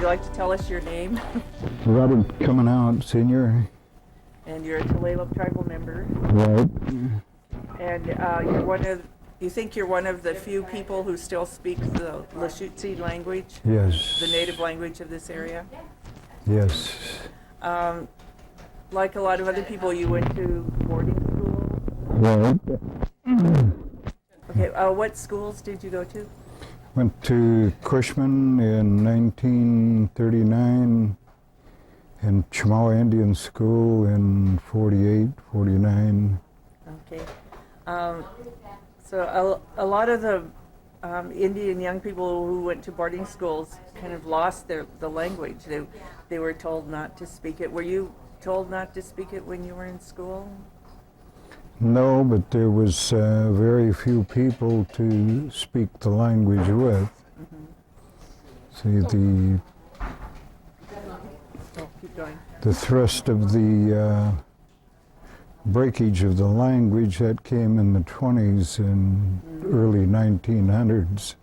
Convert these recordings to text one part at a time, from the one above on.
you like to tell us your name? Robert Comenout Sr. And you're a Tulalip tribal member. Right. And you think you're one of the few people who still speak the Lushootseed language? Yes. The native language of this area? Yes. Like a lot of other people, you went to boarding school? Right. Okay, what schools did you go to? Went to Cushman in 1939 and Chemawa Indian School in 48, 49. Okay. So a lot of the Indian young people who went to boarding schools kind of lost the language. They were told not to speak it. Were you told not to speak it when you were in school? No, but there was very few people to speak the language with. See, Keep going. the thrust of the breakage of the language that came in the 20s and early 1900s.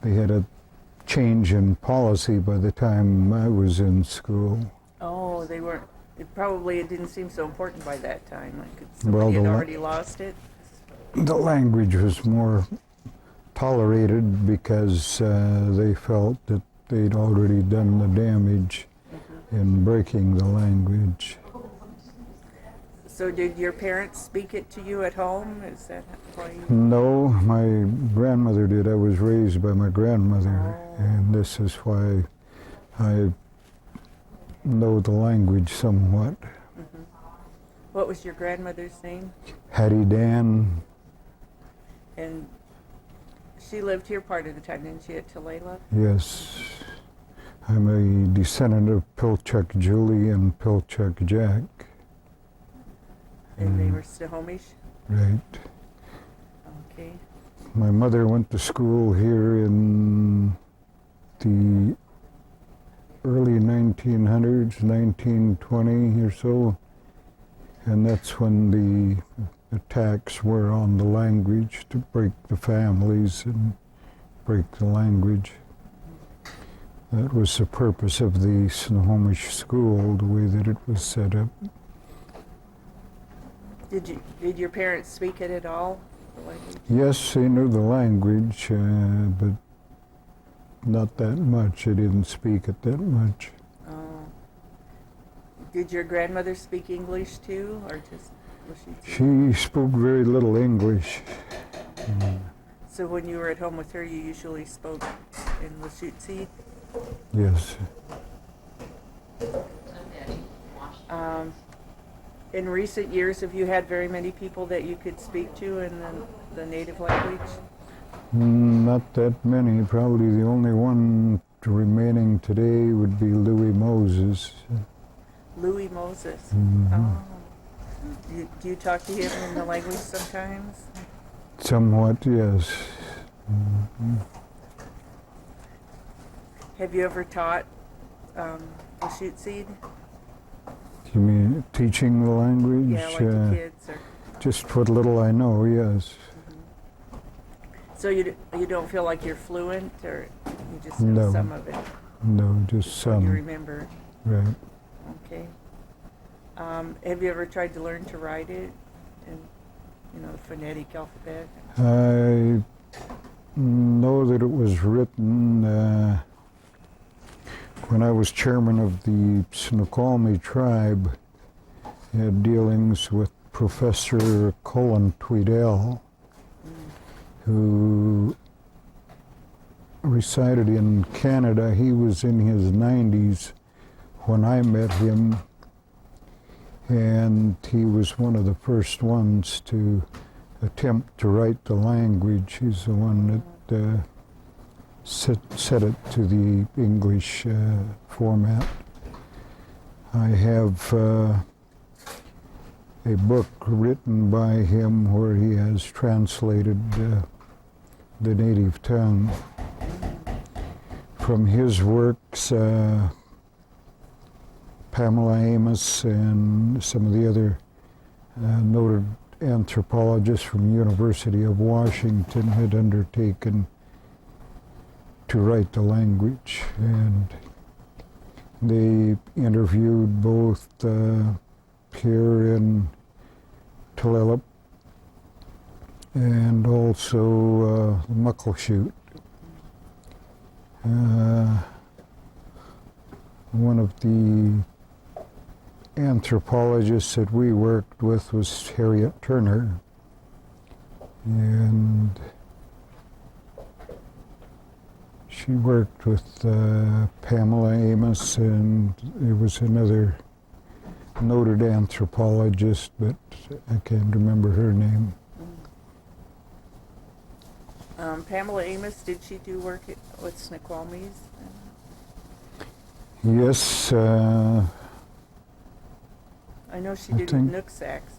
They had a change in policy by the time I was in school. Oh, they weren't. It didn't seem so important by that time. Like somebody had already lost it. The language was more tolerated because they felt that they'd already done the damage in breaking the language. So did your parents speak it to you at home? Is that why you... No, my grandmother did. I was raised by my grandmother, and this is why I know the language somewhat. What was your grandmother's name? Hattie Dan. And she lived here part of the time, didn't she, at Tulalip? Yes. I'm a descendant of Pilchuck Julie and Pilchuck Jack. And they were Snohomish? Right. Okay. My mother went to school here in the early 1900s, 1920 or so, and that's when the attacks were on the language to break the families and break the language. That was the purpose of the Snohomish school, the way that it was set up. Did your parents speak it at all? The language? Yes, they knew the language, but not that much. They didn't speak it that much. Did your grandmother speak English too, or just She spoke very little English. So when you were at home with her, you usually spoke in Lushootseed? Yes. In recent years, have you had very many people that you could speak to in the native language? Not that many. Probably the only one remaining today would be Louis Moses. Louis Moses. Do you talk to him in the language sometimes? Somewhat, yes. Have you ever taught Lushootseed? You mean teaching the language? Yeah, like the kids? Or... Just what little I know, yes. So you don't feel like you're fluent, or you just know some of it? No, just some. You remember? Right. Okay. Have you ever tried to learn to write it, in the phonetic alphabet? I know that it was written when I was chairman of the Snoqualmie tribe. I had dealings with Professor Colin Tweedell, who resided in Canada. He was in his 90s when I met him, and he was one of the first ones to attempt to write the language. He's the one that set it to the English format. I have a book written by him where he has translated the native tongue. From his works, Pamela Amos and some of the other noted anthropologists from the University of Washington had undertaken to write the language, and they interviewed both here in Tulalip and also Muckleshoot. One of the anthropologists that we worked with was Harriet Turner, and she worked with Pamela Amos, and there was another noted anthropologist, but I can't remember her name. Pamela Amos, did she do work with Snoqualmie's? Yes, I know she I did think- with Nooksacks.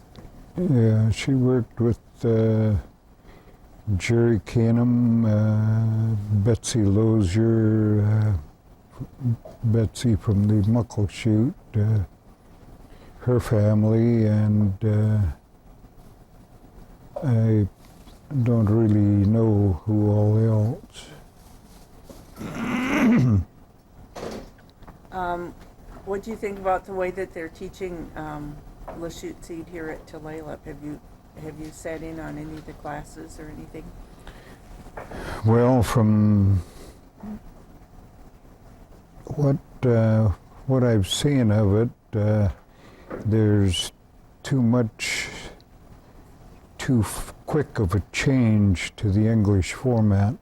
yeah, she worked with Jerry Canham, Betsy Lozier, Betsy from the Muckleshoot, her family, and I don't really know who all else. What do you think about the way that they're teaching Lushootseed here at Tulalip? Have you sat in on any of the classes or anything? Well, from what I've seen of it, there's too quick of a change to the English format,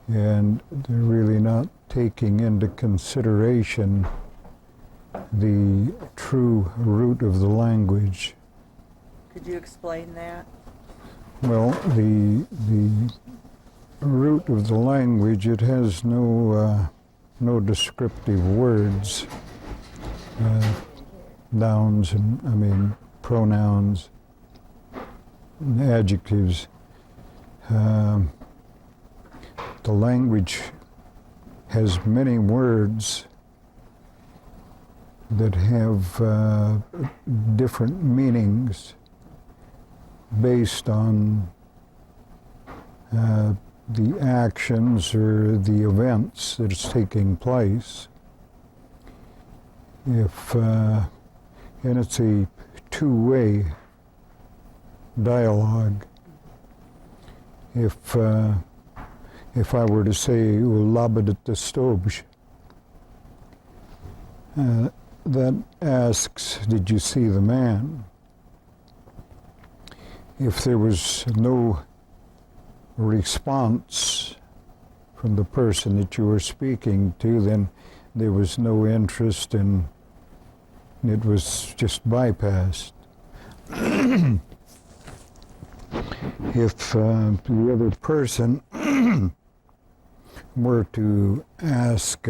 and they're really not taking into consideration the true root of the language. Could you explain that? Well, the root of the language, it has no descriptive words, nouns, and pronouns, and adjectives. The language has many words that have different meanings based on the actions or the events that is taking place. And it's a two-way dialogue. If I were to say "labadet the stobj," that asks, "Did you see the man?" If there was no response from the person that you were speaking to, then there was no interest, and it was just bypassed. If the other person were to ask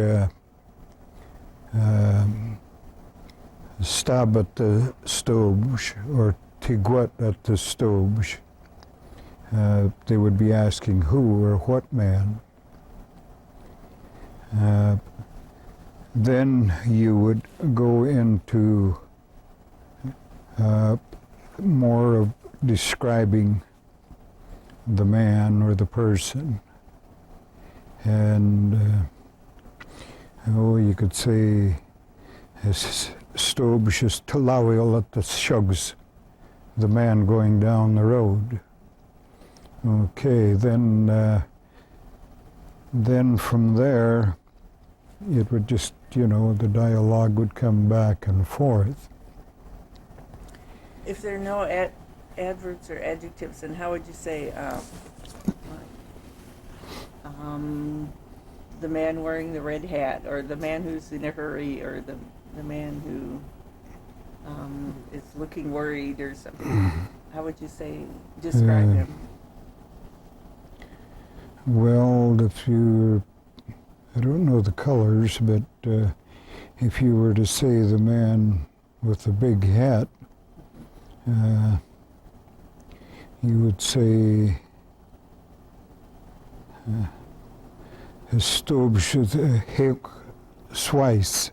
"stab at the stobj" or "tigwat at the stobj," they would be asking who or what man. Then you would go into more of describing the man or the person. And you could say "stobj is talawil at the shugs," the man going down the road. Okay, then from there, it would just, the dialogue would come back and forth. If there are no adverbs or adjectives, then how would you say the man wearing the red hat, or the man who's in a hurry, or the man who is looking worried or something? How would you describe him? Well, I don't know the colors, but if you were to say the man with the big hat, you would say "stobj heuk swice,"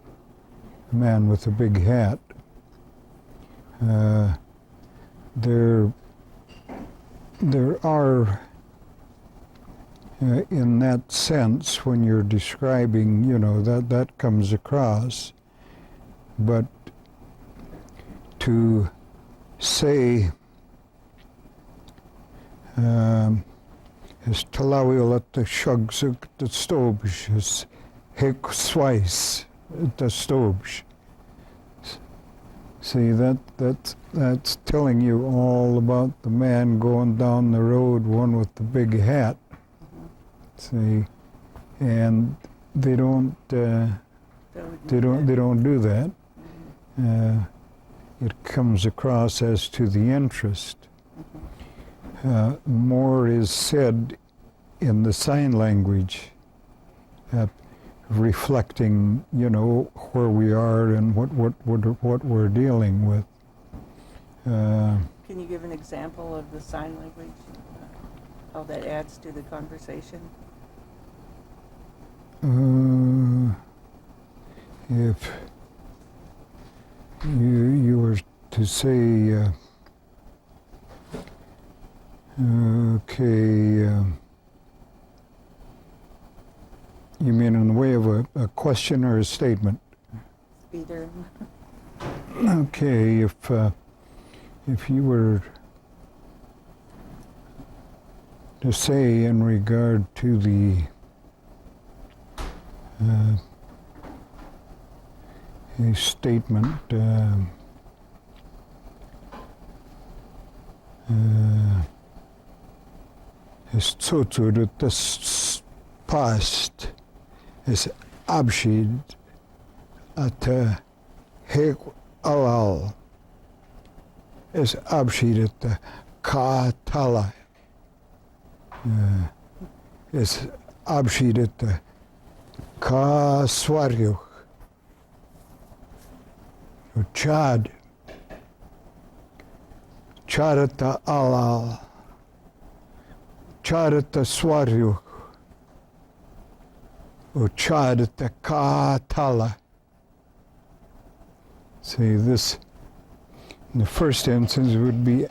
the man with the big hat. There are in that sense, when you're describing, that comes across. But to say, is Talawil at the Shugsuk the Stobj, is Hek Swice at the Stobj. See, that's telling you all about the man going down the road, one with the big hat. See, and they don't do that. It comes across as to the interest. More is said in the sign language, reflecting, where we are and what we're dealing with. Can you give an example of the sign language? How that adds to the conversation? If you were to say, you mean in the way of a question or a statement? Either. Okay, if you were to say in regard to the a statement, is zuzu das past is abschied at hek alal is abschied at ka tala is abschied at ka swarjuch chad charata alal charata swarjuch charata ka tala. See, this in the first instance would be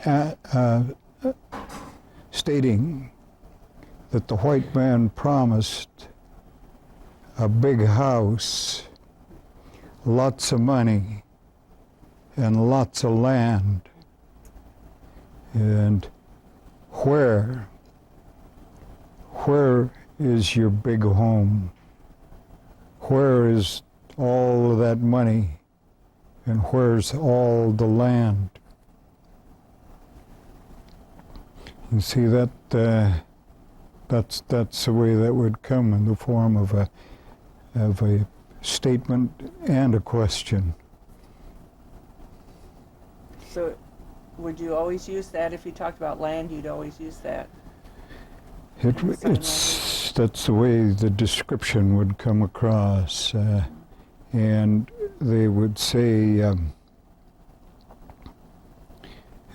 stating that the white man promised a big house, lots of money, and lots of land. And where is your big home? Where is all of that money? And where's all the land? You see that's the way that would come in the form of a statement and a question. So would you always use that if you talked about land? You'd always use that? That's the way the description would come across, and they would say,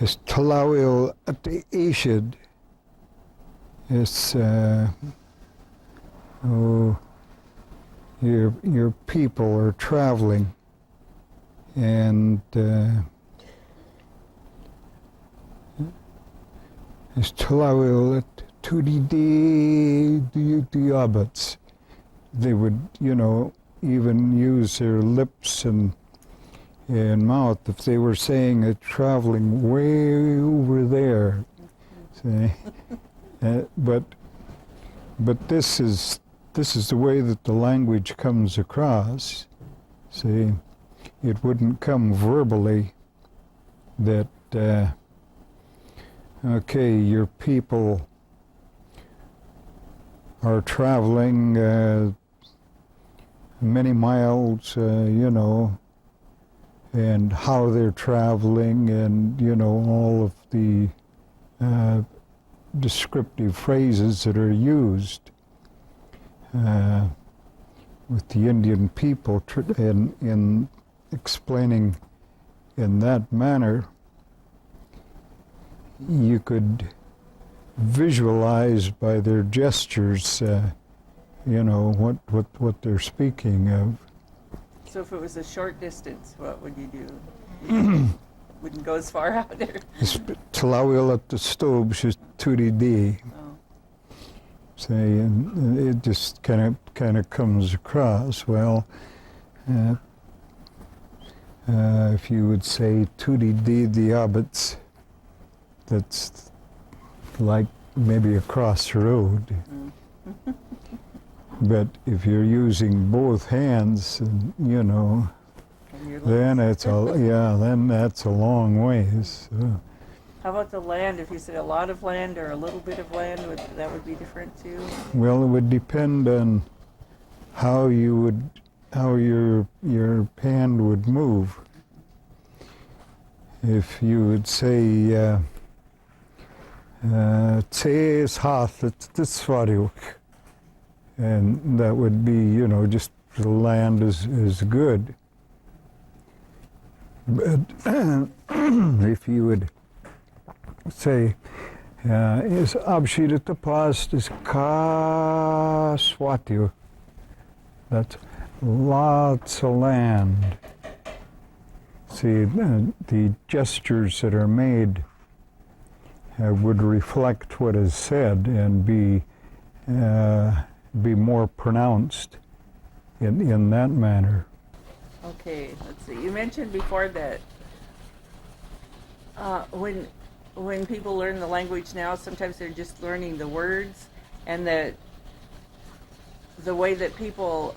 "Is talawil at the Ashid?" It's your people are traveling, and is talawil at the abbots. They would, even use their lips and mouth if they were saying it traveling way over there. See? But this is the way that the language comes across. See, it wouldn't come verbally that your people are traveling many miles, and how they're traveling, and all of the descriptive phrases that are used with the Indian people in explaining in that manner. You could visualize by their gestures, what they're speaking of. So if it was a short distance, what would you do? Wouldn't go as far out there. Talawil at the stove, she's 2D. say, and it just kind of comes across. Well, if you would say "Tutti di diabits," that's like maybe across the road. But if you're using both hands, you know, then it's then that's a long ways. So. How about the land? If you said a lot of land or a little bit of land, that would be different too? Well, it would depend on how your hand would move. If you would say, "Tse hath it's svarjuk," and that would be, you know, just the land is good. But if you would say, "Is abschied te past is ka swatju," that's lots of land. See, the gestures that are made would reflect what is said and be more pronounced in that manner. Okay, let's see. You mentioned before that when people learn the language now, sometimes they're just learning the words, and that the way that people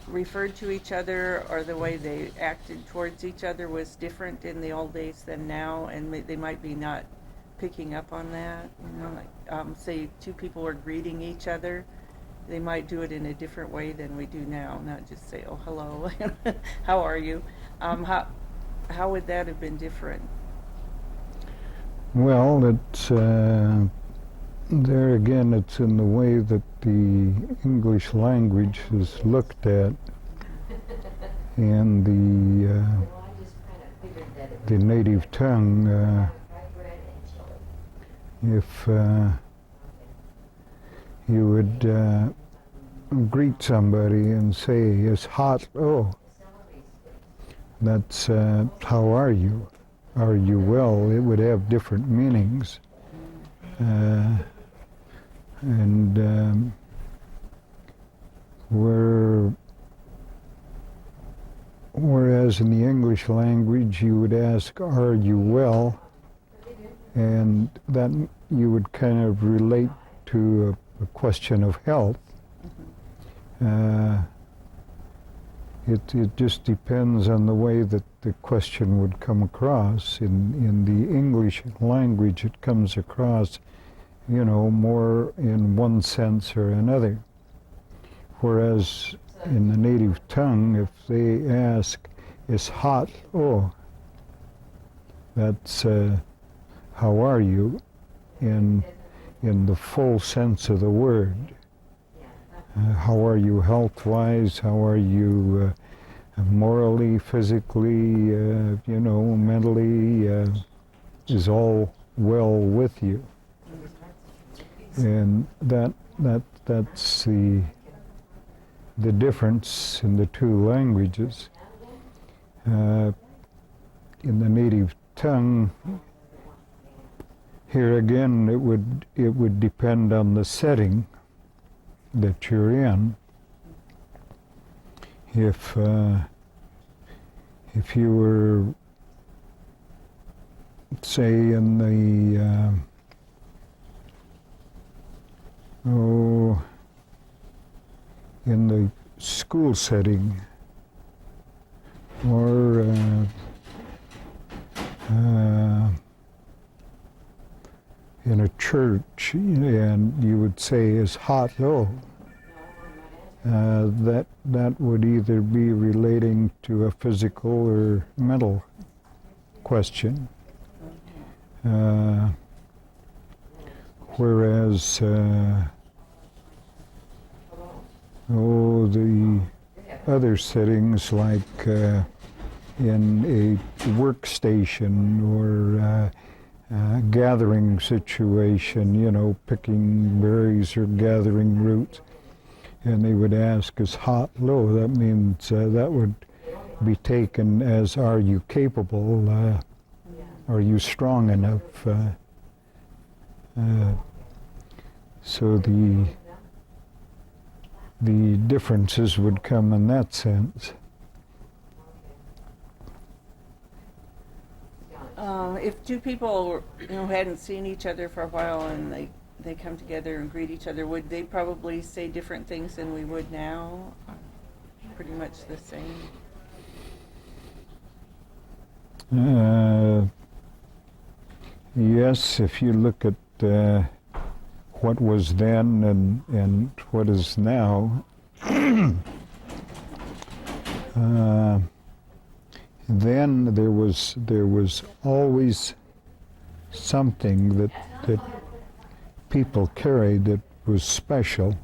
referred to each other or the way they acted towards each other was different in the old days than now, and they might be not picking up on that. You know, like say two people are greeting each other, they might do it in a different way than we do now, not just say, "Oh, hello," "How are you?" How would that have been different? Well, it's there again, it's in the way that the English language is looked at, and the native tongue. If you would greet somebody and say, "It's hot," oh, that's "How are you?" "Are you well?" It would have different meanings. And whereas in the English language you would ask, "Are you well?" and that you would kind of relate to a question of health. It just depends on the way that the question would come across. In the English language, it comes across, you know, more in one sense or another. Whereas in the native tongue, if they ask, "It's hot," oh, that's "How are you?" in the full sense of the word. How are you health-wise? How are you morally, physically, you know, mentally? Is all well with you? And that's the difference in the two languages. In the native tongue, here again, it would depend on the setting that you're in. If you were, say, in the school setting, or in a church, and you would say, "Is hot," oh, that would either be relating to a physical or mental question. Whereas, the other settings, like in a workstation or gathering situation, you know, picking berries or gathering roots, and they would ask, "Is hot low?" That means that would be taken as, "Are you capable? Are you strong enough?" So the differences would come in that sense. If two people, hadn't seen each other for a while and they come together and greet each other, would they probably say different things than we would now? Pretty much the same. Yes, if you look at what was then and what is now, then there was always something that people carried that was special,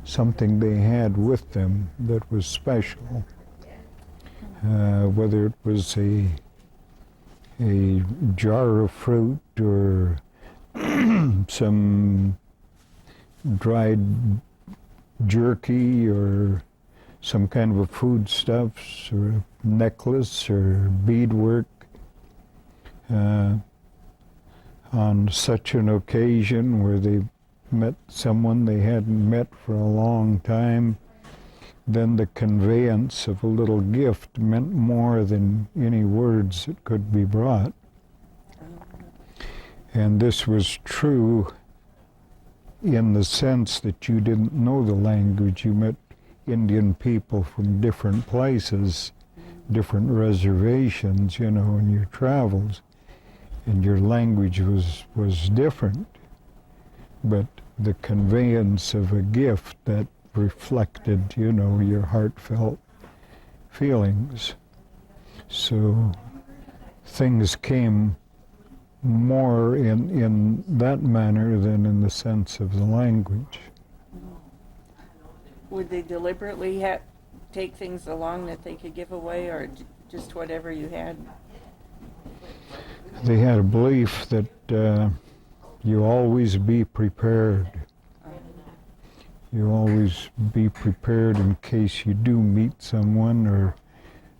something they had with them that was special, whether it was a jar of fruit or some dried jerky or some kind of a foodstuffs or a necklace or beadwork. On such an occasion where they met someone they hadn't met for a long time, then the conveyance of a little gift meant more than any words that could be brought. And this was true in the sense that you didn't know the language. You met Indian people from different places, different reservations, in your travels, and your language was different. But the conveyance of a gift that reflected, your heartfelt feelings. So things came more in that manner than in the sense of the language. Would they deliberately take things along that they could give away, or just whatever you had? They had a belief that you always be prepared. You always be prepared in case you do meet someone or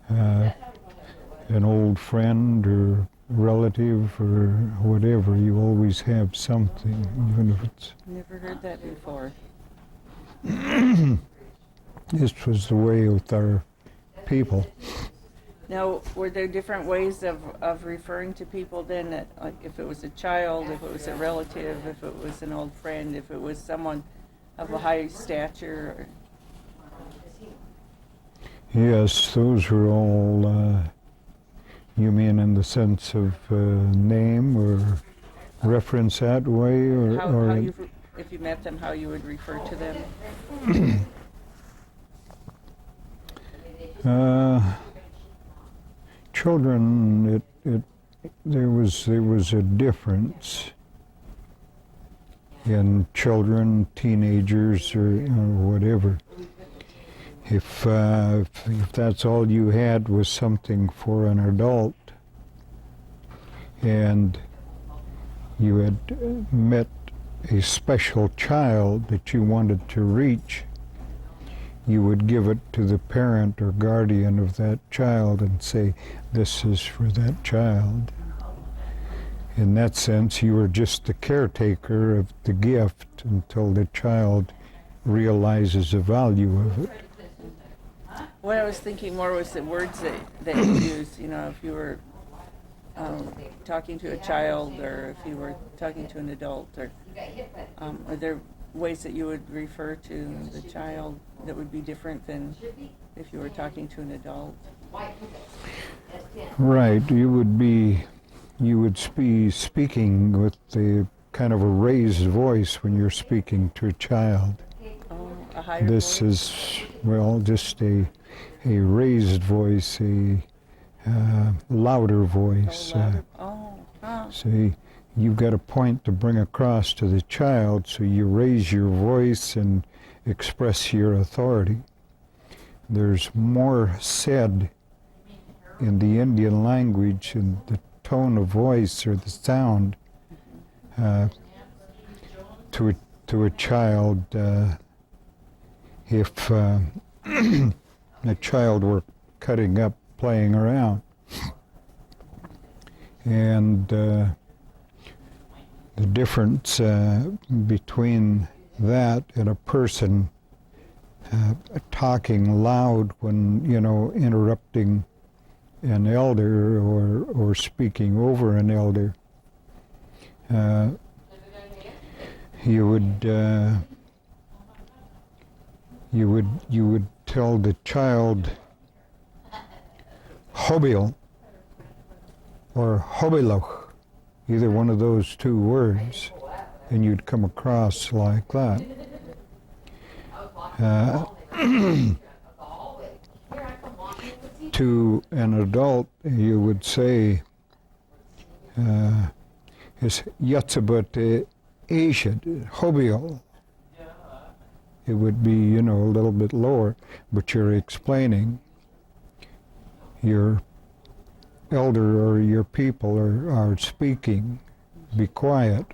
an old friend or relative or whatever. You always have something, even if it's... Never heard that before. This was the way with our people. Now, were there different ways of referring to people then, that, like if it was a child, if it was a relative, if it was an old friend, if it was someone of a high stature? Yes, those were all, you mean in the sense of name or reference that way? Or if you met them, how you would refer to them? Children, there was a difference in children, teenagers, or whatever. If that's all you had was something for an adult, and you had met a special child that you wanted to reach, you would give it to the parent or guardian of that child and say, this is for that child. In that sense, you were just the caretaker of the gift until the child realizes the value of it. What I was thinking more was the words that you use. If you were talking to a child, or if you were talking to an adult, or are there ways that you would refer to the child that would be different than if you were talking to an adult? Right, you would be speaking with the kind of a raised voice when you're speaking to a child. Oh, a higher This voice? is, just a raised voice, a louder voice. So you've got a point to bring across to the child, so you raise your voice and express your authority. There's more said in the Indian language in the tone of voice or the sound to a child if a child were cutting up, playing around. And the the difference between that and a person talking loud when, interrupting an elder or speaking over an elder. You would tell the child hobil or hobiloch, either one of those two words, and you'd come across like that. To an adult, you would say, is yatsabut ashad, hobiol. It would be, a little bit lower, but you're explaining your elder or your people are speaking. Be quiet.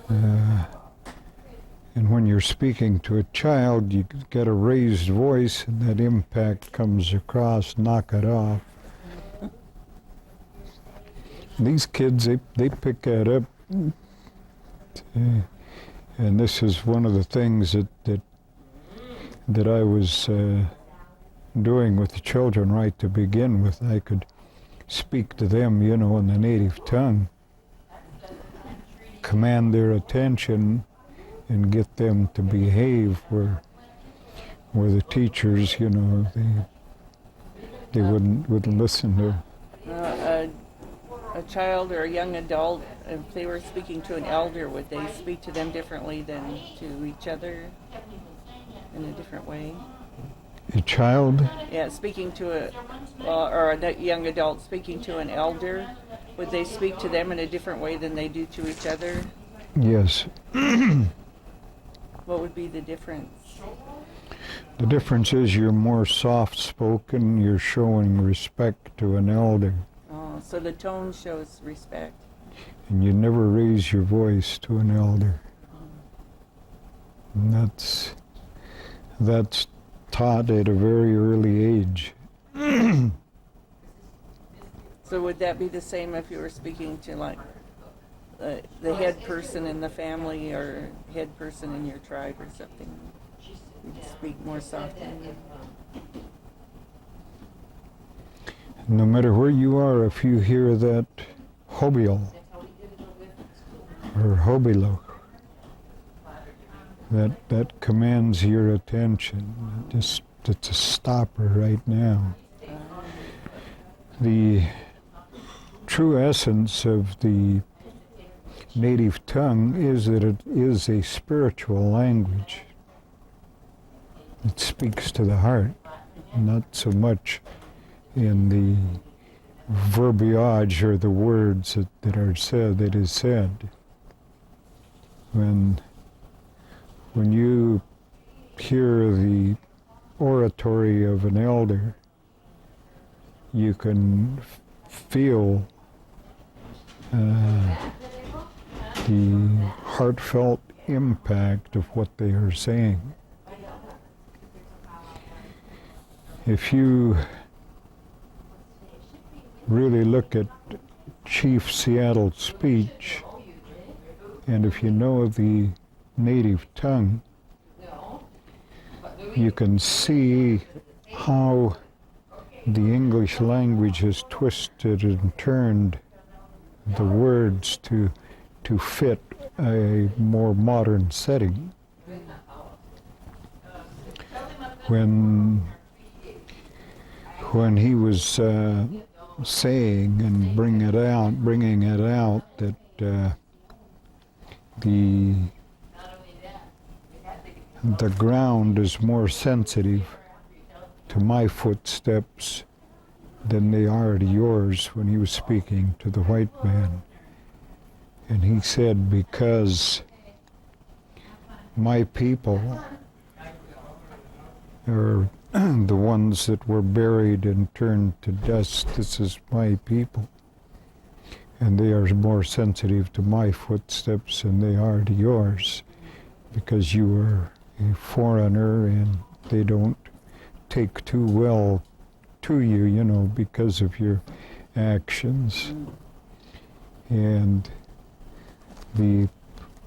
And when you're speaking to a child, you get a raised voice, and that impact comes across, knock it off. These kids, they pick that up. And this is one of the things that I was doing with the children right to begin with. I could speak to them, in the native tongue, command their attention, and get them to behave where the teachers, they wouldn't listen to. A child or a young adult, if they were speaking to an elder, would they speak to them differently than to each other in a different way? A child? Yeah, speaking to or a young adult speaking to an elder, would they speak to them in a different way than they do to each other? Yes. What would be the difference? The difference is you're more soft-spoken, you're showing respect to an elder. Oh, so the tone shows respect. And you never raise your voice to an elder. And that's taught at a very early age. So would that be the same if you were speaking to the head person in the family or head person in your tribe or something? You'd speak more softly. No matter where you are, if you hear that hobiol or hobiloch, that commands your attention. It's a stopper right now. The true essence of the native tongue is that it is a spiritual language. It speaks to the heart, not so much in the verbiage or the words that are said, that is said. When you hear the oratory of an elder, you can feel the heartfelt impact of what they are saying. If you really look at Chief Seattle's speech, and if you know the native tongue, you can see how the English language has twisted and turned the words to fit a more modern setting. When he was saying and bringing it out that the ground is more sensitive to my footsteps than they are to yours, when he was speaking to the white man. And he said, because my people are the ones that were buried and turned to dust, this is my people. And they are more sensitive to my footsteps than they are to yours, because you are a foreigner and they don't take too well to you, because of your actions. And the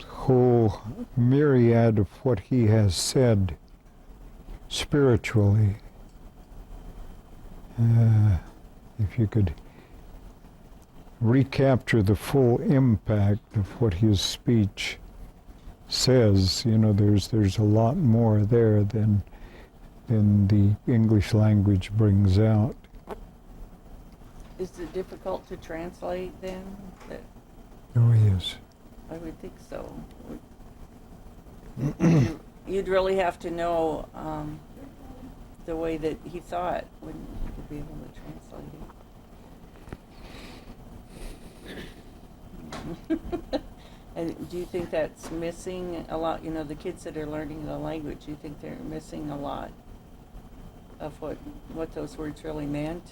whole myriad of what he has said spiritually. If you could recapture the full impact of what his speech says, you know, there's a lot more there than the English language brings out. Is it difficult to translate then? Oh, yes. I would think so. You'd really have to know the way that he thought when you could be able to translate it. And do you think that's missing a lot? You know, the kids that are learning the language, do you think they're missing a lot of what those words really meant?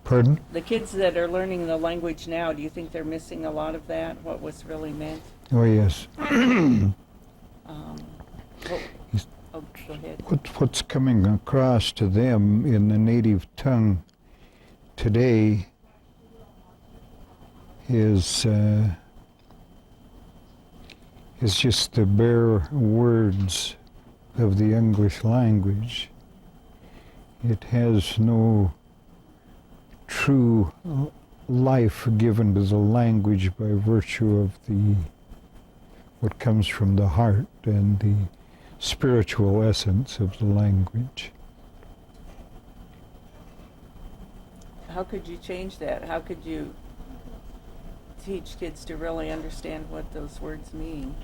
Pardon? The kids that are learning the language now, do you think they're missing a lot of that, what was really meant? Oh, yes. Go ahead. What's coming across to them in the native tongue today is just the bare words of the English language. It has no true life given to the language by virtue of what comes from the heart and the spiritual essence of the language. How could you change that? How could you teach kids to really understand what those words mean?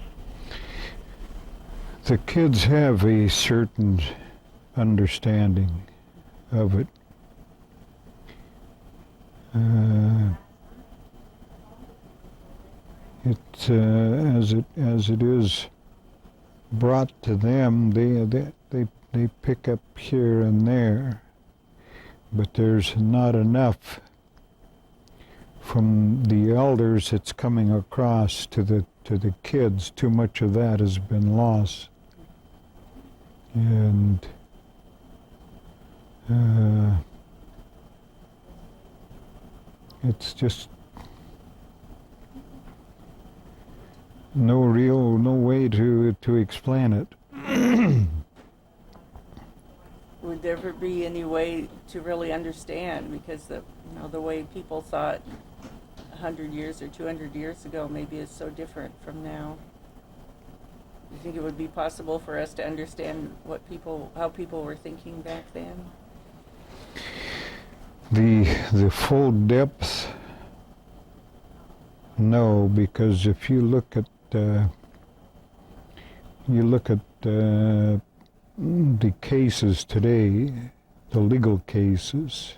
The kids have a certain understanding of it. As it is brought to them, they pick up here and there, but there's not enough from the elders that's coming across to the kids. Too much of that has been lost, and it's just no way to explain it. Would there ever be any way to really understand? Because the way people thought 100 years or 200 years ago maybe is so different from now. Do you think it would be possible for us to understand how people were thinking back then? The full depth, no, because if you look at the cases today, the legal cases,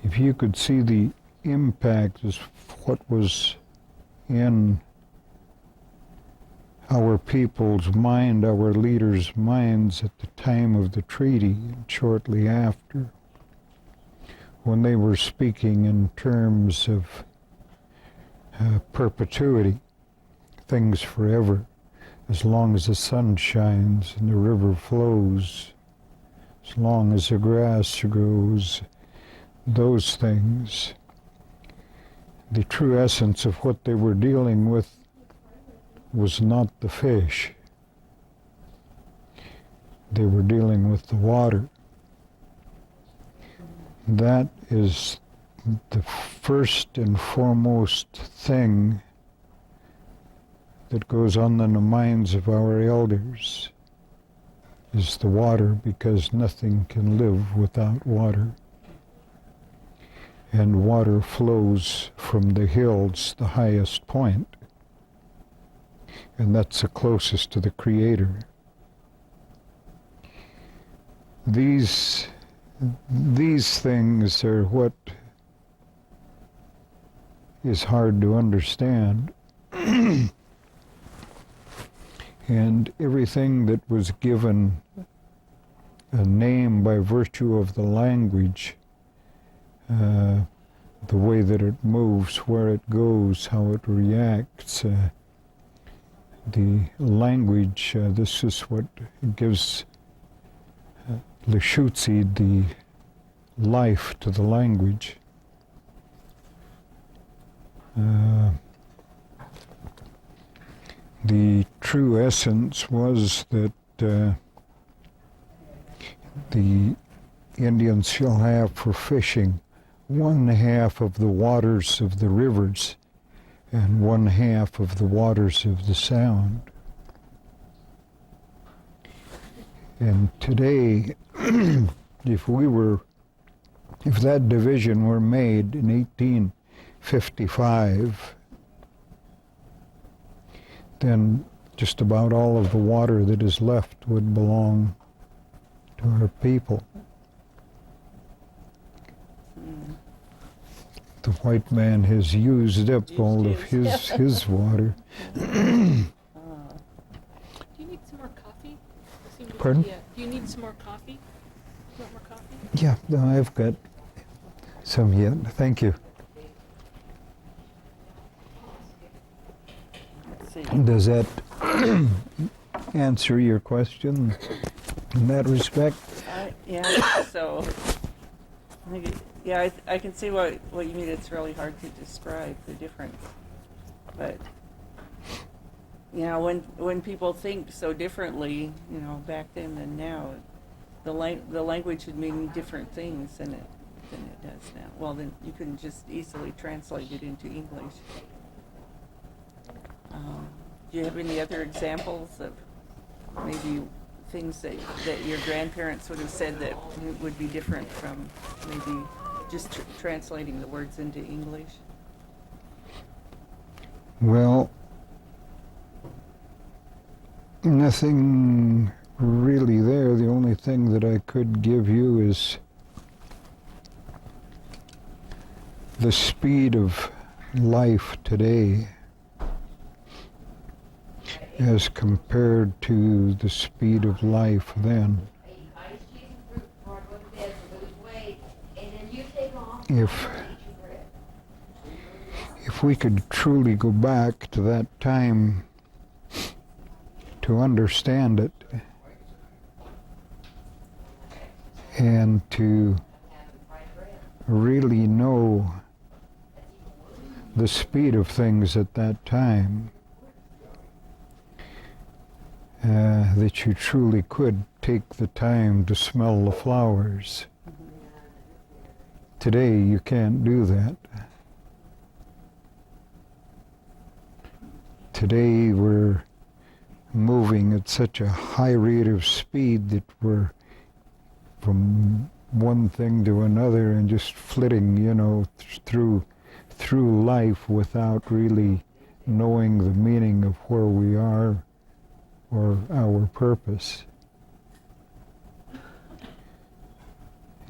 if you could see the impact of what was in our people's mind, our leaders' minds at the time of the treaty and shortly after, when they were speaking in terms of perpetuity, things forever, as long as the sun shines and the river flows, as long as the grass grows, those things. The true essence of what they were dealing with was not the fish. They were dealing with the water. That is the first and foremost thing that goes on in the minds of our elders, is the water, because nothing can live without water. And water flows from the hills, the highest point, and that's the closest to the Creator. These things are what is hard to understand. And everything that was given a name by virtue of the language, the way that it moves, where it goes, how it reacts, the language, this is what gives Lushootseed the life to the language. true essence was that the Indians shall have for fishing 1/2 of the waters of the rivers and 1/2 of the waters of the Sound. And today, if that division were made in 1855, then just about all of the water that is left would belong to our people. The white man has used up all of his water. Do you need some more coffee? Pardon? Do you need some more coffee? You want more coffee? Yeah, no, I've got some yet. Thank you. Let's see. Does that answer your question in that respect? Yeah, so, I can see what you mean. It's really hard to describe the difference. But, when people think so differently, back then than now, the language would mean different things than it does now. Well, then you couldn't just easily translate it into English. Do you have any other examples of maybe things that your grandparents would have said that would be different from maybe just translating the words into English? Well, nothing really there. The only thing that I could give you is the speed of life today as compared to the speed of life then. If we could truly go back to that time to understand it and to really know the speed of things at that time, that you truly could take the time to smell the flowers. Today you can't do that. Today we're moving at such a high rate of speed that we're from one thing to another and just flitting, through life without really knowing the meaning of where we are or our purpose.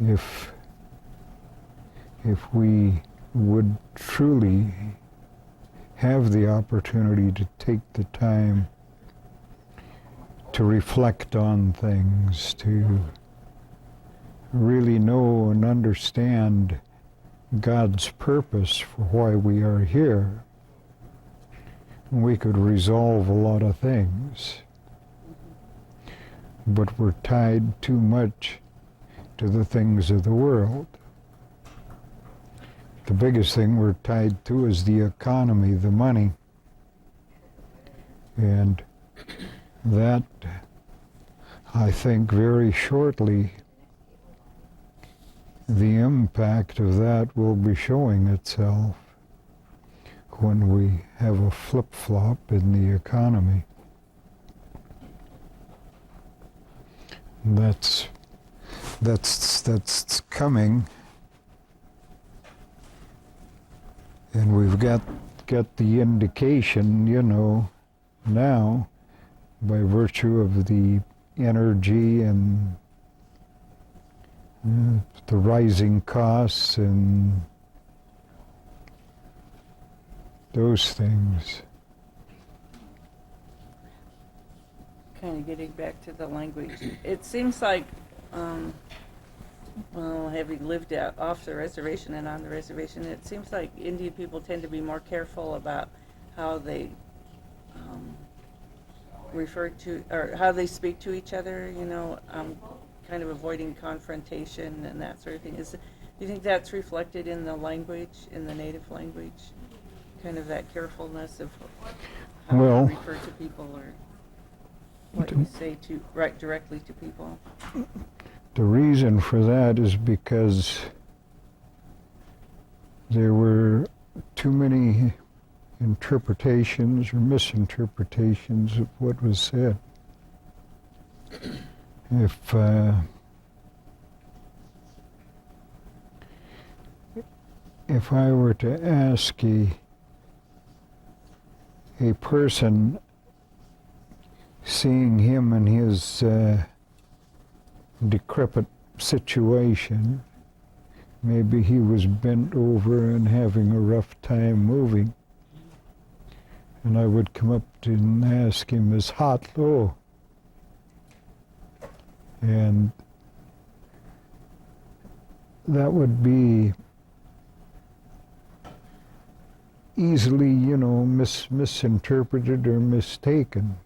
If we would truly have the opportunity to take the time to reflect on things, to really know and understand God's purpose for why we are here, we could resolve a lot of things. But we're tied too much to the things of the world. The biggest thing we're tied to is the economy, the money. And that, I think very shortly, the impact of that will be showing itself when we have a flip-flop in the economy. That's coming. And we've got the indication, now, by virtue of the energy and the rising costs and those things. Kind of getting back to the language. It seems like, having lived out off the reservation and on the reservation, it seems like Indian people tend to be more careful about how they refer to, or how they speak to each other, kind of avoiding confrontation and that sort of thing. Do you think that's reflected in the language, in the native language? Kind of that carefulness of how Well, to refer to people, or... what you say to right directly to people? The reason for that is because there were too many interpretations or misinterpretations of what was said. If I were to ask a person, seeing him in his decrepit situation, maybe he was bent over and having a rough time moving, and I would come up to and ask him, is hot low? And that would be easily, misinterpreted or mistaken.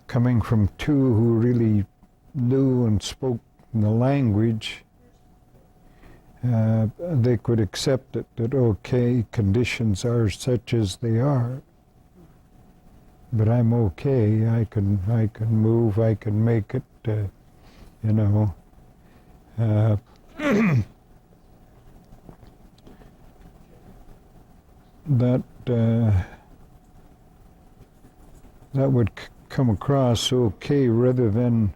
Coming from two who really knew and spoke the language, they could accept it, that okay, conditions are such as they are, but I'm okay. I can move. I can make it. That would come across okay, rather than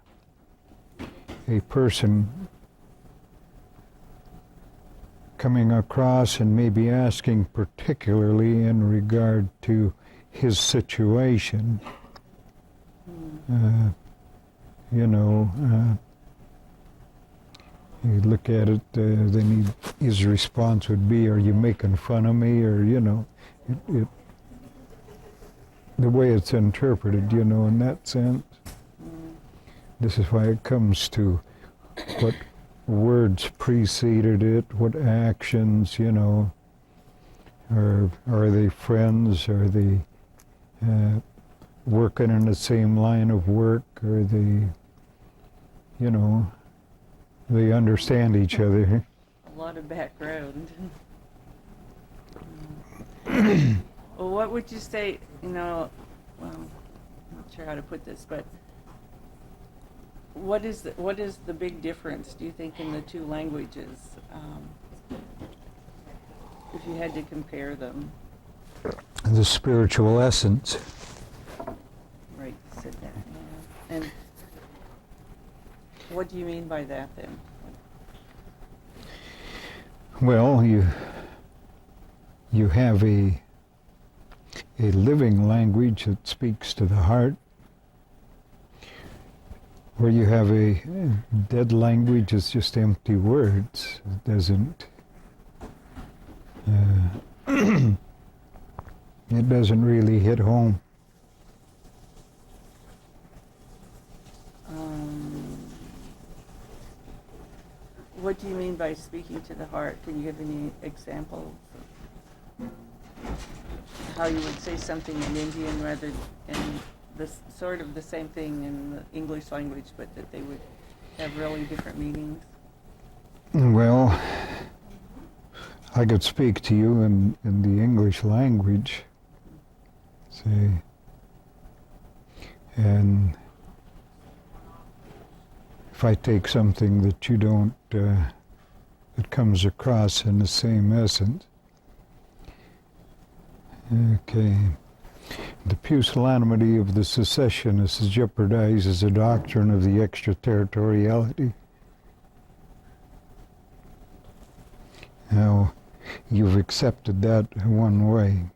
a person coming across and maybe asking particularly in regard to his situation. You look at it, then his response would be, are you making fun of me? Or, the way it's interpreted, in that sense. This is why it comes to what words preceded it, what actions, are they friends? Are they working in the same line of work? Are they, they understand each other? A lot of background. Well, what would you say, well, I'm not sure how to put this, but what is the big difference, do you think, in the two languages, if you had to compare them? The spiritual essence. Right, you said that, yeah. And what do you mean by that, then? Well, you have a living language that speaks to the heart, where you have a dead language. It's just empty words. It doesn't it doesn't really hit home. What do you mean by speaking to the heart? Can you give any examples of how you would say something in Indian rather than this sort of the same thing in the English language, but that they would have really different meanings? Well, I could speak to you in the English language, say, and if I take something that you don't, that comes across in the same essence. Okay. The pusillanimity of the secessionists jeopardizes the doctrine of the extraterritoriality. Now, you've accepted that one way.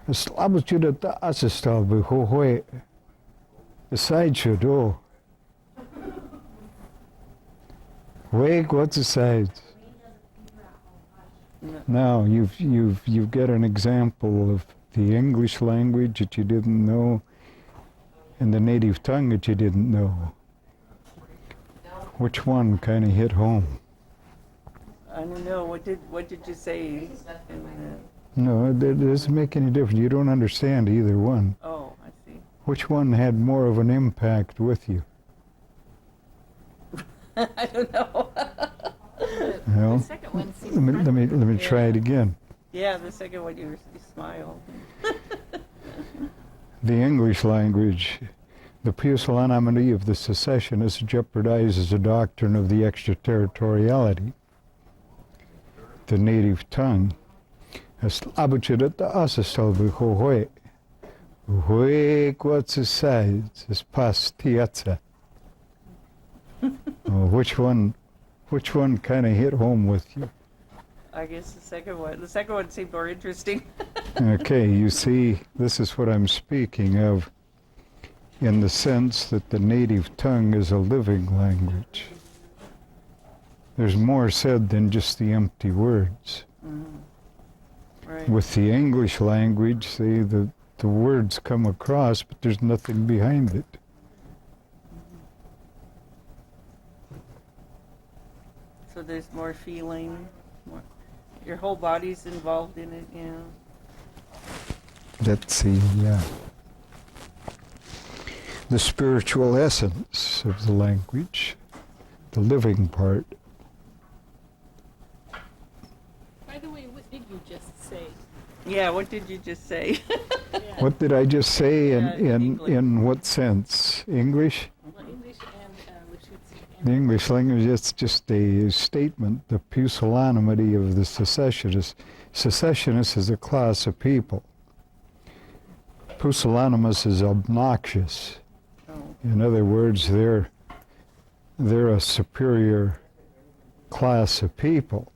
Slabo you that the assistal be ho the side should oh. Wake, what's the side? No. Now you've got an example of the English language that you didn't know and the native tongue that you didn't know. Which one kind of hit home? I don't know. What did you say? No, it doesn't make any difference. You don't understand either one. Oh, I see. Which one had more of an impact with you? I don't know. Well, The second one seems let me try it again. Yeah, the second one you smiled. The English language, the pusillanimity of the secessionists jeopardizes the doctrine of the extraterritoriality, the native tongue. Oh, which one kind of hit home with you? I guess the second one. The second one seemed more interesting. Okay, you see, this is what I'm speaking of in the sense that the native tongue is a living language. There's more said than just the empty words. Right. With the English language, see, the words come across, but there's nothing behind it. So there's more feeling. More, your whole body's involved in it. Yeah. Let's see, yeah. The spiritual essence of the language, the living part. By the way, what did you just say? Yeah. What did you just say? Yeah. What did I just say Yeah, in English. in what sense? English? Well, English and Lushootseed. The English language, it's just a statement, the pusillanimity of the secessionists. Secessionists is a class of people. Pusillanimous is obnoxious. Oh. In other words, they're a superior class of people.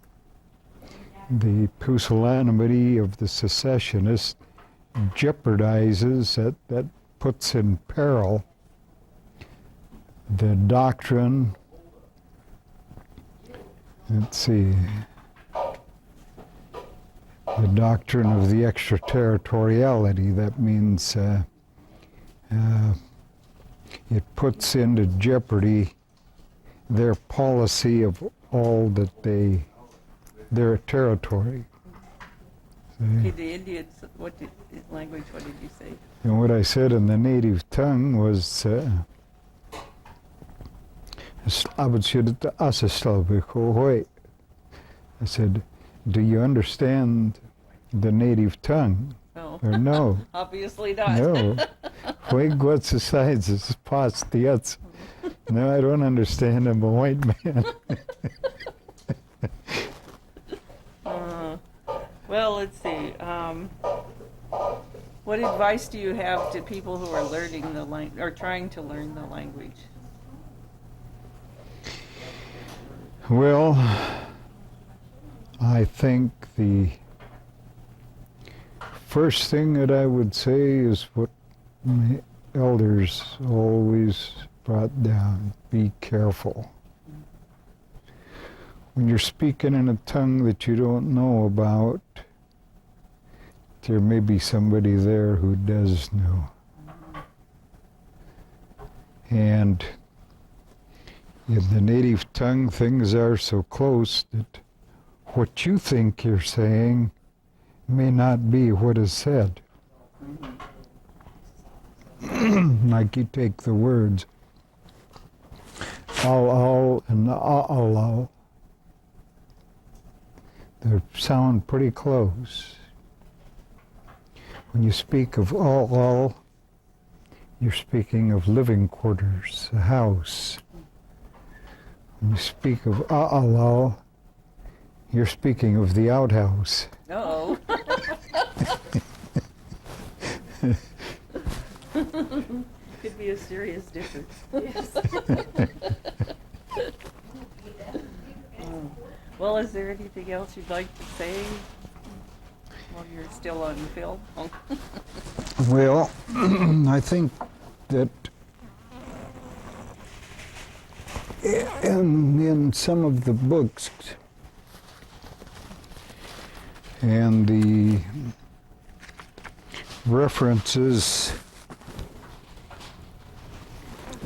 The pusillanimity of the secessionists jeopardizes, that puts in peril the doctrine, let's see, the doctrine of the extraterritoriality. That means it puts into jeopardy their policy of all that their territory. Okay, the Indians. What language? What did you say? And what I said in the native tongue was, I said, do you understand the native tongue? Oh. Or no? Obviously not. No. No, I don't understand. I'm a white man. Well, let's see. What advice do you have to people who are learning the language or trying to learn the language? Well, I think the first thing that I would say is what my elders always brought down: be careful. When you're speaking in a tongue that you don't know about, there may be somebody there who does know. And in the native tongue, things are so close that what you think you're saying may not be what is said. Like you take the words all and all. They sound pretty close. When you speak of all, you're speaking of living quarters, a house. When you speak of all, you're speaking of the outhouse. Uh-oh. Could be a serious difference. Yes. Well, is there anything else you'd like to say while you're still on film? Well, I think that in some of the books and the references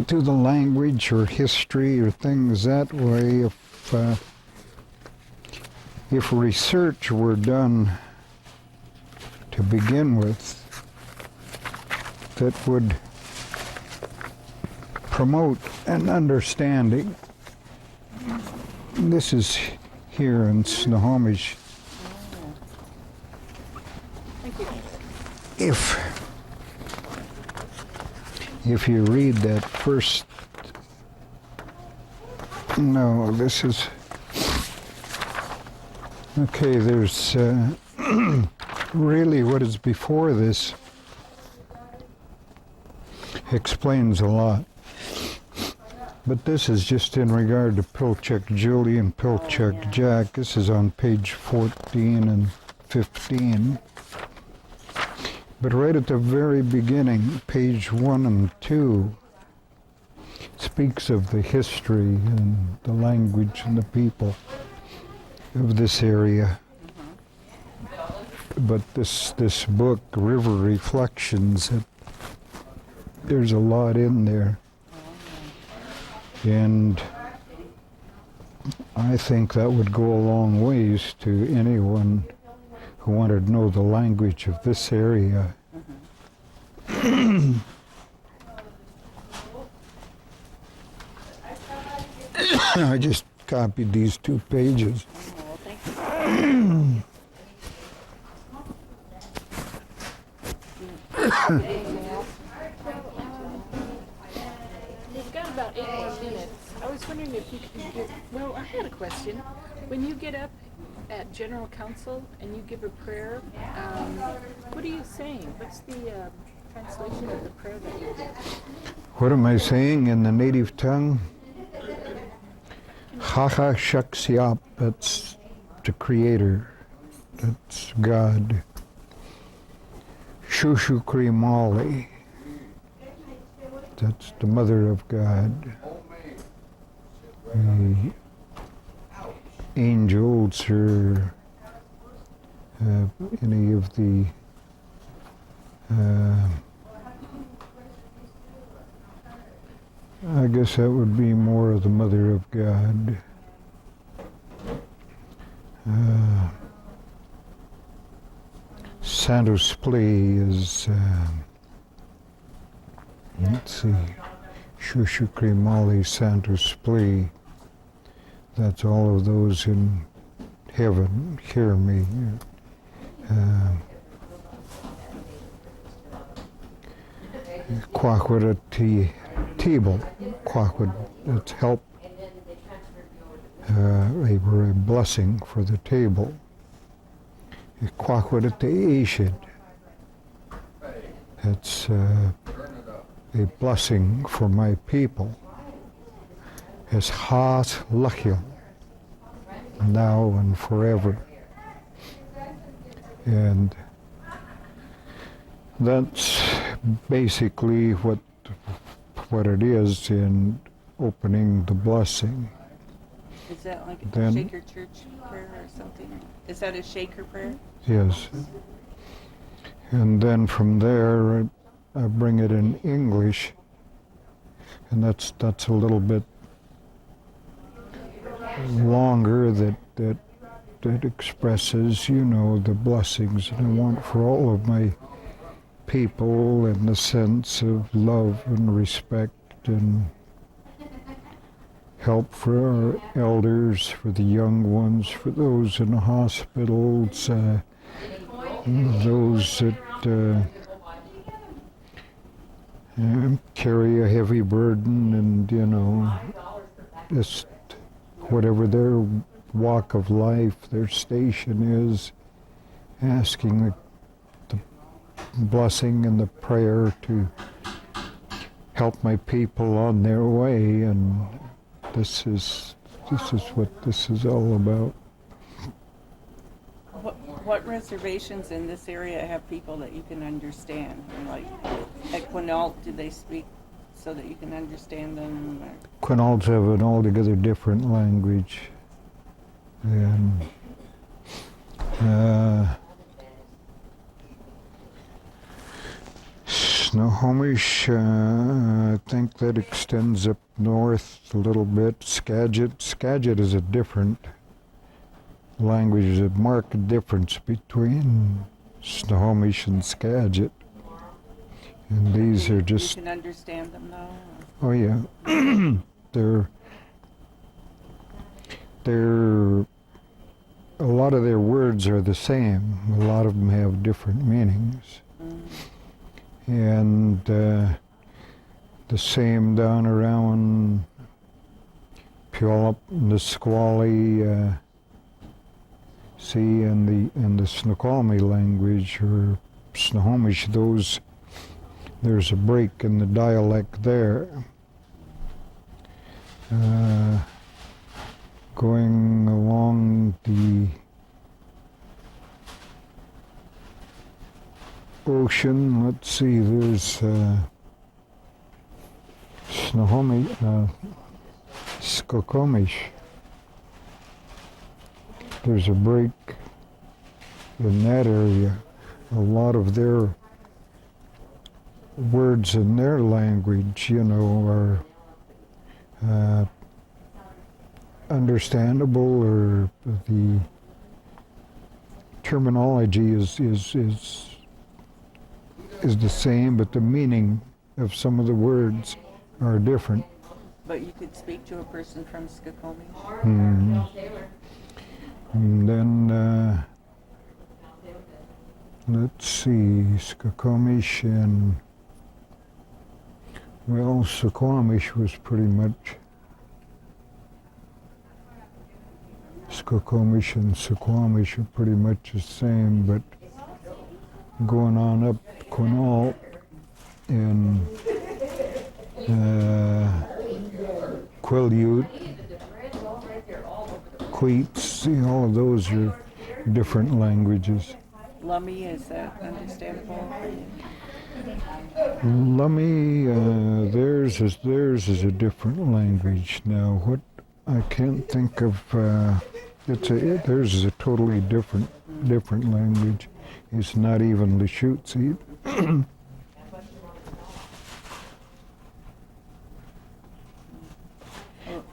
to the language or history or things that way, if research were done to begin with that would promote an understanding. This is here in Snohomish. if you read that first, no, this is, okay, there's really what is before this explains a lot. But this is just in regard to Pilchuck Julie and Pilchuck Jack. This is on page 14 and 15. But right at the very beginning, page 1 and 2, speaks of the history and the language and the people of this area. But this book, River Reflections, there's a lot in there. And I think that would go a long ways to anyone who wanted to know the language of this area. I just copied these 2 pages. Well, thank you. We've got about 8 more minutes. I was wondering if you could give, well, I had a question. When you get up at General Council and you give a prayer, what are you saying? What's the translation of the prayer that you give? What am I saying in the native tongue? Haha Shaksiap, that's the Creator, that's God. Shushukri Mali, that's the Mother of God. The angels or any of the I guess that would be more of the Mother of God. Santos Plea is, let's see, Shushukri Mali Santos Plea. That's all of those in heaven hear me. Quaquada Table, Quaquad, that's help, a blessing for the table. Quaquada Ashid, that's a blessing for my people. As Haas Lachil, now and forever. And that's basically what it is in opening the blessing. Is that like a Then- Shaker Church prayer or something? Is that a Shaker prayer? Yes. And then from there, I bring it in English, and that's a little bit longer that expresses, you know, the blessings that I want for all of my people in the sense of love and respect and help for our elders, for the young ones, for those in the hospitals, those that carry a heavy burden and, you know, just whatever their walk of life, their station is, asking the blessing and the prayer to help my people on their way, and this is what this is all about. What reservations in this area have people that you can understand? And like at Comenout, do they speak so that you can understand them? Or? Quinaults have an altogether different language, and Snohomish, I think that extends up north a little bit. Skagit is a different language. There's a marked difference between Snohomish and Skagit. And these are just... You can understand them though? Oh yeah. they're... A lot of their words are the same. A lot of them have different meanings. Mm. and the same down around Puyallup, Nisqually, and the Snoqualmie language, or Snohomish, there's a break in the dialect there. Going along the ocean, let's see, there's Skokomish. There's a break in that area. A lot of their words in their language, are understandable, or the terminology is the same, but the meaning of some of the words are different. But you could speak to a person from Skokomish? And then, let's see, Skokomish and, well, Suquamish was pretty much, Skokomish and Suquamish are pretty much the same, but going on up Quinault and Quileute, Queets, all of those are different languages. Lummi, is that understandable? Lummi, theirs is a different language. Now, what I can't think of, theirs is a totally different language. It's not even Lushootseed.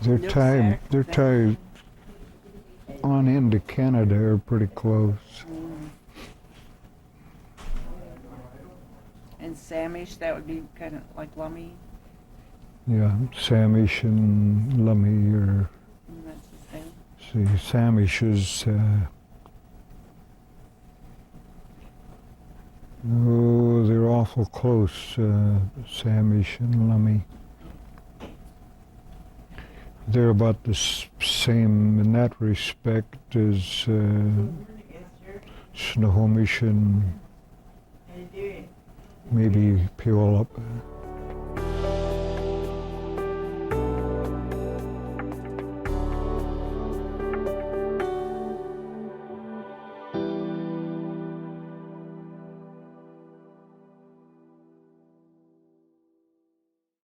They're tied on into Canada, are pretty close. And Samish, that would be kind of like Lummi? Yeah, Samish and Lummi are, That's the same. see, Samish is, they're awful close, Samish and Lummi. They're about the same in that respect as Snohomish and maybe Puyallup.